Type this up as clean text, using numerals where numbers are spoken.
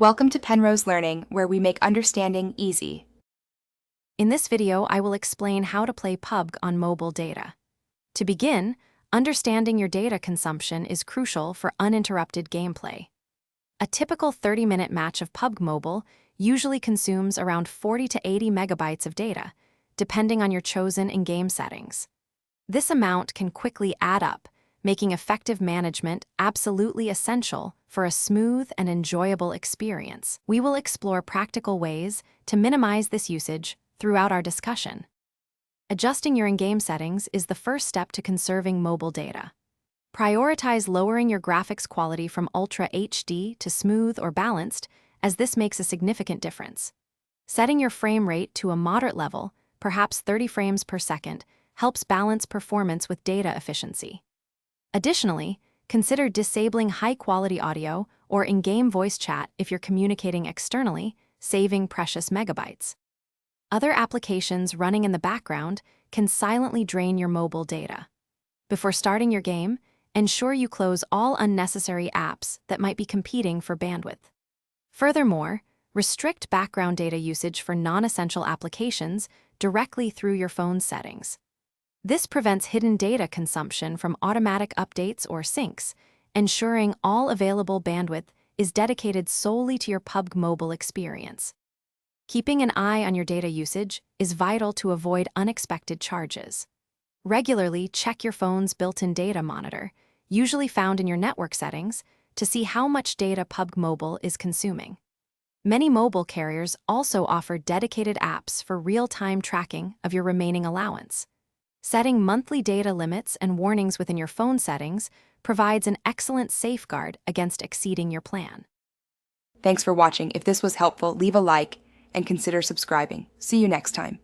Welcome to Penrose Learning, where we make understanding easy. In this video, I will explain how to play PUBG on mobile data. To begin, understanding your data consumption is crucial for uninterrupted gameplay. A typical 30-minute match of PUBG Mobile usually consumes around 40 to 80 megabytes of data, depending on your chosen in-game settings. This amount can quickly add up, making effective management absolutely essential for a smooth and enjoyable experience. We will explore practical ways to minimize this usage throughout our discussion. Adjusting your in-game settings is the first step to conserving mobile data. Prioritize lowering your graphics quality from Ultra HD to smooth or balanced, as this makes a significant difference. Setting your frame rate to a moderate level, perhaps 30 frames per second, helps balance performance with data efficiency. Additionally, consider disabling high-quality audio or in-game voice chat if you're communicating externally, saving precious megabytes. Other applications running in the background can silently drain your mobile data. Before starting your game, ensure you close all unnecessary apps that might be competing for bandwidth. Furthermore, restrict background data usage for non-essential applications directly through your phone's settings. This prevents hidden data consumption from automatic updates or syncs, ensuring all available bandwidth is dedicated solely to your PUBG Mobile experience. Keeping an eye on your data usage is vital to avoid unexpected charges. Regularly check your phone's built-in data monitor, usually found in your network settings, to see how much data PUBG Mobile is consuming. Many mobile carriers also offer dedicated apps for real-time tracking of your remaining allowance. Setting monthly data limits and warnings within your phone settings provides an excellent safeguard against exceeding your plan. Thanks for watching. If this was helpful, leave a like and consider subscribing. See you next time.